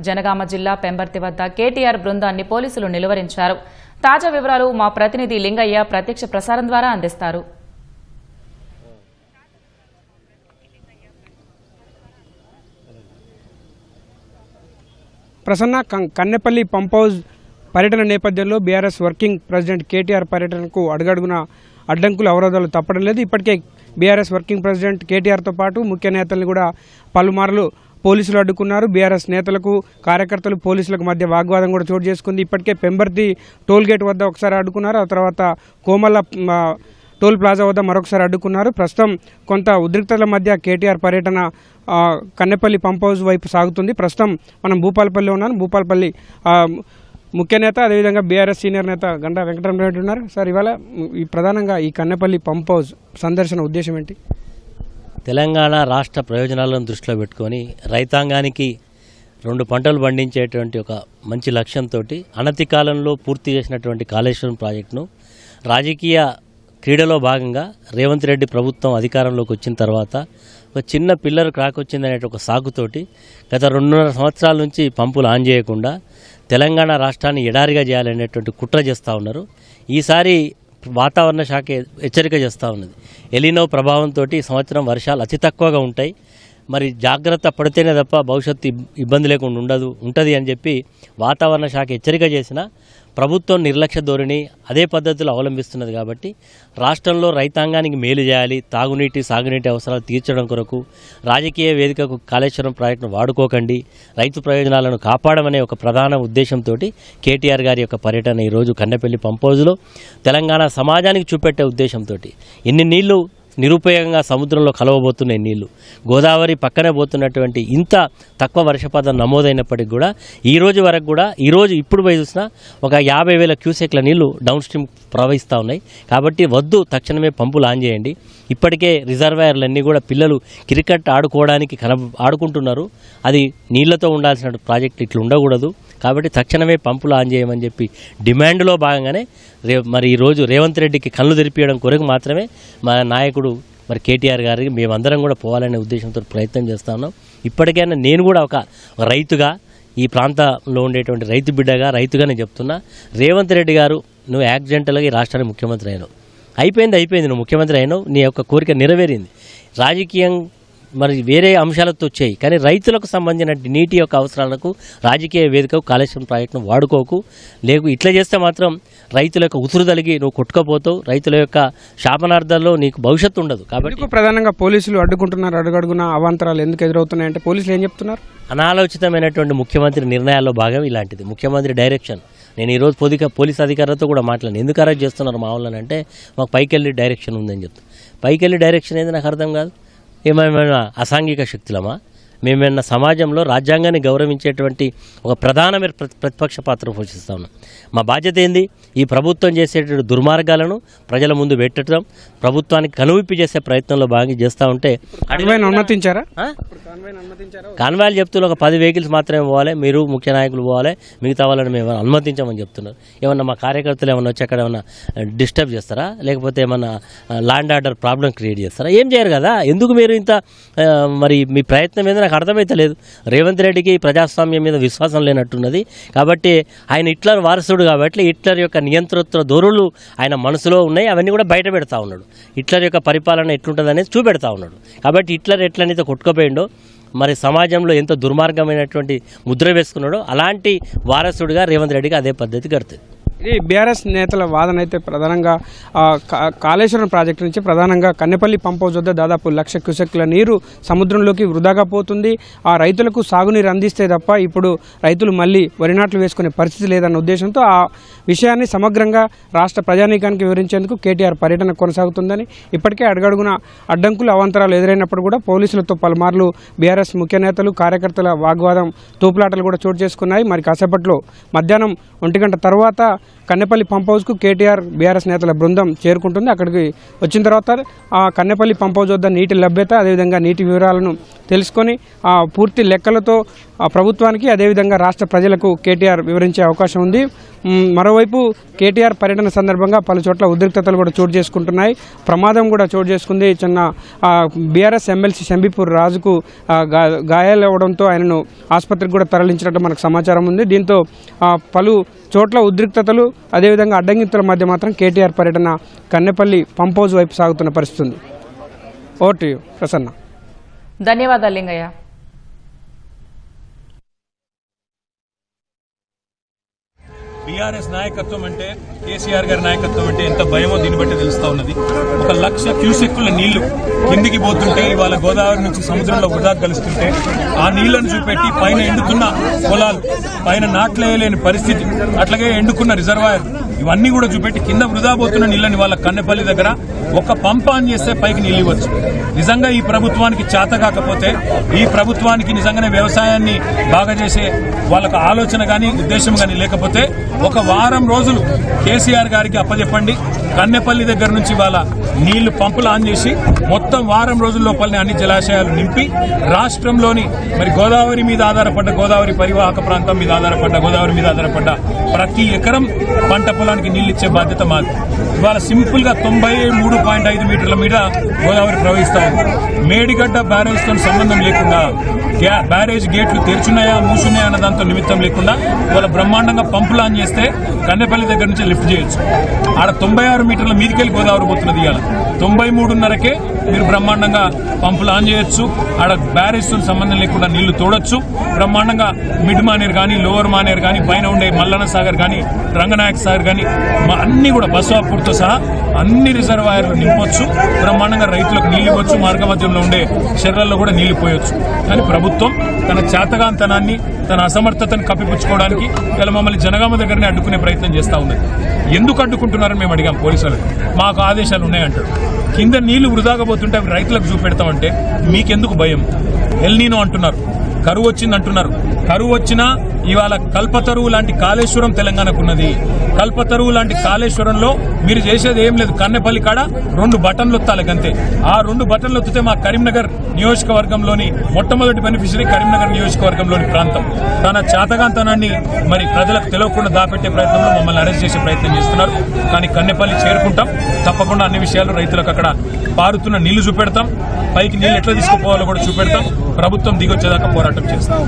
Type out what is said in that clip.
జనగామ జిల్లా పెంబర్తి వద్ద కేటీఆర్ బృందాన్ని పోలీసులు నిలువరించారు. తాజా వివరాలు మా ప్రతినిధి లింగయ్య ప్రత్యక్ష ప్రసారం ద్వారా అందిస్తారు. ప్రసన్న కన్నెపల్లి పంప్ హౌస్ పర్యటన నేపథ్యంలో బీఆర్ఎస్ వర్కింగ్ ప్రెసిడెంట్ కేటీఆర్ పర్యటనకు అడుగడుగున అడ్డంకులు అవరోధాలు తప్పడం లేదు. ఇప్పటికే బీఆర్ఎస్ వర్కింగ్ ప్రెసిడెంట్ కేటీఆర్తో పాటు ముఖ్య నేతల్ని కూడా పలుమార్లు పోలీసులు అడ్డుకున్నారు. బీఆర్ఎస్ నేతలకు కార్యకర్తలు పోలీసులకు మధ్య వాగ్వాదం కూడా చోటు చేసుకుంది. ఇప్పటికే పెంబర్తి టోల్ గేట్ వద్ద ఒకసారి అడ్డుకున్నారు, ఆ తర్వాత కోమల్ల టోల్ ప్లాజా వద్ద మరొకసారి అడ్డుకున్నారు. ప్రస్తుతం కొంత ఉద్రిక్తతల మధ్య కేటీఆర్ పర్యటన కన్నెపల్లి పంప్ హౌస్ వైపు సాగుతుంది. ప్రస్తుతం మనం భూపాలపల్లిలో ఉన్నాం. భూపాలపల్లి ముఖ్య నేత అదేవిధంగా బీఆర్ఎస్ సీనియర్ నేత గంటా వెంకటరమణరెడ్డి ఉన్నారు. సార్, ఇవాళ ప్రధానంగా ఈ కన్నెపల్లి పంప్ హౌస్ సందర్శన ఉద్దేశం ఏంటి? తెలంగాణ రాష్ట్ర ప్రయోజనాలను దృష్టిలో పెట్టుకొని రైతాంగానికి 2 పంటలు పండించేటువంటి ఒక మంచి లక్ష్యంతో అనతి కాలంలో పూర్తి చేసినటువంటి కాళేశ్వరం ప్రాజెక్టును రాజకీయ క్రీడలో భాగంగా రేవంత్ రెడ్డి ప్రభుత్వం అధికారంలోకి వచ్చిన తర్వాత ఒక చిన్న పిల్లర్ క్రాక్ వచ్చిందనే ఒక సాకుతోటి గత 2.5 సంవత్సరాల నుంచి పంపులు ఆన్ చేయకుండా తెలంగాణ రాష్ట్రాన్ని ఎడారిగా చేయాలనేటువంటి కుట్ర చేస్తూ ఉన్నారు. ఈసారి వాతావరణ శాఖ హెచ్చరిక చేస్తూ ఉన్నది. ఎలినో ప్రభావంతో ఈ సంవత్సరం వర్షాలు అతి తక్కువగా ఉంటాయి, మరి జాగ్రత్త పడితేనే తప్ప భవిష్యత్తు ఇబ్బంది లేకుండా ఉంటుంది అని చెప్పి వాతావరణ శాఖ హెచ్చరిక చేసిన ప్రభుత్వం నిర్లక్ష్య ధోరణి అదే పద్ధతిలో అవలంబిస్తున్నది. కాబట్టి రాష్ట్రంలో రైతాంగానికి మేలు చేయాలి, తాగునీటి సాగునీటి అవసరాలు తీర్చడం కొరకు రాజకీయ వేదికకు కాళేశ్వరం ప్రాజెక్టును వాడుకోకండి, రైతు ప్రయోజనాలను కాపాడమనే ఒక ప్రధాన ఉద్దేశంతో కేటీఆర్ గారి యొక్క పర్యటన ఈరోజు కన్నెపల్లి పంప్ హౌస్లో తెలంగాణ సమాజానికి చూపెట్టే ఉద్దేశంతో ఇన్ని నీళ్లు నిరుపయోగంగా సముద్రంలో కలవబోతున్నాయి. నీళ్లు గోదావరి పక్కనే పోతున్నటువంటి ఇంత తక్కువ వర్షపాతం నమోదైనప్పటికీ కూడా ఈ రోజు వరకు కూడా ఇప్పుడు పోయి చూసినా ఒక 50,000 క్యూసెక్ల నీళ్లు డౌన్ స్ట్రీమ్ ప్రవహిస్తూ ఉన్నాయి. కాబట్టి వద్దు, తక్షణమే పంపులు ఆన్ చేయండి. ఇప్పటికే రిజర్వాయర్లన్నీ కూడా పిల్లలు క్రికెట్ ఆడుకోవడానికి ఆడుకుంటున్నారు. అది నీళ్లతో ఉండాల్సిన ప్రాజెక్టు ఇట్లా ఉండకూడదు. కాబట్టి తక్షణమే పంపులు ఆన్ చేయమని చెప్పి డిమాండ్లో భాగంగానే మరి ఈరోజు రేవంత్ రెడ్డికి కళ్ళు తెరిపించడం కొరకు మాత్రమే మా నాయకుడు మరి కేటీఆర్ గారికి మేమందరం కూడా పోవాలనే ఉద్దేశంతో ప్రయత్నం చేస్తా ఉన్నాం. ఇప్పటికైనా నేను కూడా ఒక రైతుగా, ఈ ప్రాంతంలో ఉండేటువంటి రైతు బిడ్డగా, రైతుగా నేను చెప్తున్నా, రేవంత్ రెడ్డి గారు నువ్వు యాక్సిడెంటల్గా ఈ రాష్ట్రానికి ముఖ్యమంత్రి అయినావు, అయిపోయింది, నువ్వు ముఖ్యమంత్రి అయినావు, నీ యొక్క కోరిక నెరవేరింది. రాజకీయం మరి వేరే అంశాలతో వచ్చాయి, కానీ రైతులకు సంబంధించిన నీటి యొక్క అవసరాలకు రాజకీయ వేదికకు కాళేశ్వరం ప్రాజెక్టును వాడుకోకు. ఇట్లా చేస్తే మాత్రం రైతుల యొక్క ఉసురు తలిగి నువ్వు కొట్టుకపోతావు, రైతుల యొక్క శాపనార్థాల్లో నీకు భవిష్యత్తు ఉండదు. కాబట్టి ప్రధానంగా పోలీసులు అడ్డుకుంటున్నారు. అడుగడుగున అవాంతరాలు ఎందుకు ఎదురవుతున్నాయంటే పోలీసులు ఏం చెప్తున్నారు? అనాలోచితమైనటువంటి ముఖ్యమంత్రి నిర్ణయాల్లో భాగం ఇలాంటిది. ముఖ్యమంత్రి డైరెక్షన్. నేను ఈరోజు పోలీస్ అధికారులతో కూడా మాట్లాడాను. ఎందుకు అరెస్ట్ చేస్తున్నారు మా వాళ్ళని అంటే, మాకు పైకెళ్ళి డైరెక్షన్ ఉందని చెప్తాను. పైకెళ్ళి డైరెక్షన్ ఏంది నాకు అర్థం కాదు. ఏమైనా అసాంఘిక శక్తులమా? మేమేమన్నా సమాజంలో రాజ్యాంగాన్ని గౌరవించేటువంటి ఒక ప్రధానమైన ప్రతిపక్ష పాత్ర పోషిస్తా ఉన్నాం. మా బాధ్యత ఏంది? ఈ ప్రభుత్వం చేసేటువంటి దుర్మార్గాలను ప్రజల ముందు పెట్టడం, ప్రభుత్వానికి కనువిప్పి చేసే ప్రయత్నంలో భాగంగా చేస్తూ ఉంటే అనుమతించారా? కాన్వాయ్లు చెప్తున్నారు ఒక 10 వెహికల్స్ మాత్రమే పోవాలి, మీరు ముఖ్య నాయకులు పోవాలి, మిగతా వాళ్ళని మేము అనుమతించామని చెప్తున్నారు. ఏమన్నా మా కార్యకర్తలు ఏమన్నా వచ్చి అక్కడ ఏమన్నా డిస్టర్బ్ చేస్తారా? లేకపోతే ఏమన్నా ల్యాండ్ ఆర్డర్ ప్రాబ్లం క్రియేట్ చేస్తారా? ఏం చేయరు కదా. ఎందుకు మీరు ఇంత మరి మీ ప్రయత్నం ఏందో నాకు అర్థమైతే లేదు. రేవంత్ రెడ్డికి ప్రజాస్వామ్యం మీద విశ్వాసం లేనట్టున్నది. కాబట్టి ఆయన హిట్లర్ వారసుడు కాబట్టి హిట్లర్ యొక్క నియంతృత్వ ధోరణులు ఆయన మనసులో ఉన్నాయి. అవన్నీ కూడా బయట పెడతా ఉన్నాడు. హిట్లర్ యొక్క పరిపాలన ఎట్లుంటుంది అనేది చూపెడతా ఉన్నాడు. కాబట్టి హిట్లర్ ఎట్లనైతే కొట్టుకుపోయిండో, మరి సమాజంలో ఎంత దుర్మార్గమైనటువంటి ముద్ర వేసుకున్నాడో అలాంటి వారసుడిగా రేవంత్ రెడ్డికి అదే పద్ధతి గడుతుంది. ఇది బీఆర్ఎస్ నేతల వాదన అయితే ప్రధానంగా కాళేశ్వరం ప్రాజెక్టు నుంచి ప్రధానంగా కన్నెపల్లి పంప్ హౌస్ వద్ద దాదాపు 1,00,000 క్యూసెక్ల నీరు సముద్రంలోకి వృధాగా పోతుంది. ఆ రైతులకు సాగునీరు అందిస్తే తప్ప ఇప్పుడు రైతులు మళ్ళీ వరి నాట్లు వేసుకునే పరిస్థితి లేదన్న ఉద్దేశంతో ఆ విషయాన్ని సమగ్రంగా రాష్ట్ర ప్రజానీకానికి వివరించేందుకు కేటీఆర్ పర్యటన కొనసాగుతుందని, ఇప్పటికే అడుగడుగున అడ్డంకులు అవాంతరాలు ఎదురైనప్పుడు కూడా పోలీసులతో పలుమార్లు బీఆర్ఎస్ ముఖ్య నేతలు కార్యకర్తల వాగ్వాదం తోపులాటలు కూడా చోటు చేసుకున్నాయి. మరి కాసేపట్లో మధ్యాహ్నం 1 గంట తర్వాత కన్నెపల్లి పంప్ హౌస్కు కేటీఆర్ బీఆర్ఎస్ నేతల బృందం చేరుకుంటుంది. అక్కడికి వచ్చిన తర్వాత ఆ కన్నెపల్లి పంప్ హౌస్ వద్ద నీటి లభ్యత, అదేవిధంగా నీటి వివరాలను తెలుసుకొని ఆ పూర్తి లెక్కలతో ప్రభుత్వానికి అదేవిధంగా రాష్ట్ర ప్రజలకు కేటీఆర్ వివరించే అవకాశం ఉంది. మరోవైపు కేటీఆర్ పర్యటన సందర్భంగా పలు చోట్ల ఉద్రిక్తతలు కూడా చోటు చేసుకుంటున్నాయి. ప్రమాదం కూడా చోటు చేసుకుంది. చిన్న బీఆర్ఎస్ ఎమ్మెల్సీ శంబీపూర్ రాజుకు గాయాలవడంతో ఆయనను ఆసుపత్రికి కూడా తరలించినట్టు మనకు సమాచారం ఉంది. దీంతో పలు చోట్ల ఉద్రిక్తతలు అదేవిధంగా అడ్డంకితుల మధ్య మాత్రం కేటీఆర్ పర్యటన కన్నెపల్లి పంప్ హౌస్ వైపు సాగుతున్న పరిస్థితి ఉంది. Over to you Prasanna. ధన్యవాదాలు లింగయ్య. బీఆర్ఎస్ నాయకత్వం అంటే, కేసీఆర్ గారి నాయకత్వం అంటే ఎంత భయమో దీన్ని బట్టి తెలుస్తా ఉన్నది. 1,00,000 క్యూసెక్కుల నీళ్లు కిందికి పోతుంటే, ఇవాళ గోదావరి నుంచి సముద్రంలో వృధా కలుస్తుంటే ఆ నీళ్లను చూపెట్టి పైన ఎండుతున్న పొలాలు, పైన నాట్లేయలేని పరిస్థితి, అట్లాగే ఎండుకున్న రిజర్వాయర్, ఇవన్నీ కూడా చూపెట్టి కింద వృధా పోతున్న నీళ్ళని వాళ్ళ కన్నెపల్లి దగ్గర ఒక పంప్ ఆన్ చేస్తే పైకి నీళ్ళు ఇవ్వచ్చు. నిజంగా ఈ ప్రభుత్వానికి చేత కాకపోతే, ఈ ప్రభుత్వానికి నిజంగానే వ్యవసాయాన్ని బాగా చేసే వాళ్ళకు ఆలోచన కానీ ఉద్దేశం కానీ లేకపోతే ఒక వారం రోజులు కేసీఆర్ గారికి అప్పచెప్పండి. కన్నెపల్లి దగ్గర నుంచి వాళ్ళ నీళ్లు పంపులు ఆన్ చేసి మొత్తం వారం రోజుల లోపలనే అన్ని జలాశయాలు నింపి రాష్ట్రంలోని మరి గోదావరి మీద ఆధారపడ్డ, గోదావరి పరివాహక ప్రాంతం మీద ఆధారపడ్డ, గోదావరి మీద ఆధారపడ్డ ప్రతి ఎకరం పంట పొలానికి నీళ్లు ఇచ్చే బాధ్యత మాది. ఇవాళ సింపుల్ గా 93.5 మీటర్ల మీద గోదావరి ప్రవహిస్తా ఉంది. మేడిగడ్డ బ్యారేజ్ తో సంబంధం లేకుండా, బ్యారేజ్ గేట్లు తెరుచున్నాయా మూసున్నాయా అన్న దాంతో నిమిత్తం లేకుండా ఇవాళ బ్రహ్మాండంగా పంపులు ఆన్ చేస్తే కన్నెపల్లి దగ్గర నుంచి లిఫ్ట్ చేయొచ్చు. ఆడ 96 మీటర్ల మీదికెళ్ళి గోదావరి పోతున్నది. ఇవాళ 93.5కే మీరు బ్రహ్మాండంగా పంపులు ఆన్ చేయొచ్చు. ఆడ బ్యారేజ్ తో సంబంధం లేకుండా నీళ్లు తోడొచ్చు. బ్రహ్మాండంగా మిడ్ మానేర్ కానీ, లోవర్ మానేర్ కానీ, పైన ఉండే మల్లన్న సాగర్ కానీ, రంగనాయక సాగర్ కానీ అన్ని కూడా బస్వాపూర్తో సహా అన్ని రిజర్వాయర్లు నింపొచ్చు. బ్రహ్మాండంగా రైతులకు నీళ్లు ఇవ్వచ్చు. మార్గ మధ్యంలో ఉండే చెర్రల్లో కూడా నీళ్లు పోయొచ్చు. కానీ ప్రభుత్వం తన చేతగాంతనాన్ని, తన అసమర్థతను కప్పిపుచ్చుకోవడానికి ఇలా మమ్మల్ని జనగామ దగ్గరనే అడ్డుకునే ప్రయత్నం చేస్తూ ఉన్నది. ఎందుకు అడ్డుకుంటున్నారని మేము అడిగాం పోలీసులకు. మాకు ఆదేశాలు ఉన్నాయంటారు. కింద నీళ్లు వృధాగా పోతుంటే అవి రైతులకు చూపెడతామంటే మీకెందుకు భయం? ఎల్నీనో అంటున్నారు, కరువు వచ్చిందంటున్నారు. కరువు వచ్చినా ఇవాళ కల్పతరువు లాంటి కాళేశ్వరం తెలంగాణకున్నది. కల్పతరువు లాంటి కాళేశ్వరంలో మీరు చేసేది ఏం లేదు. కన్నెపల్లి కాడ 2 బటన్లు ఒత్తాలి అంతే. ఆ 2 బటన్లు ఒత్తితే మా కరీంనగర్ నియోజకవర్గంలోని మొట్టమొదటి బెనిఫిషరీ కరీంనగర్ నియోజకవర్గంలోని ప్రాంతం తన చేతగాంతనాన్ని మరి ప్రజలకు తెలియకుండా దాపెట్టే ప్రయత్నంలో మమ్మల్ని అరెస్ట్ చేసే ప్రయత్నం చేస్తున్నారు. కానీ కన్నెపల్లి చేరుకుంటాం. తప్పకుండా అన్ని విషయాలు రైతులకు అక్కడ పారుతున్న నీళ్లు చూపెడతాం. పైకి నీళ్లు ఎట్లా తీసుకుపోవాలో కూడా చూపెడతాం. ప్రభుత్వం దిగొచ్చేదాకా పోరాటం చేస్తాం.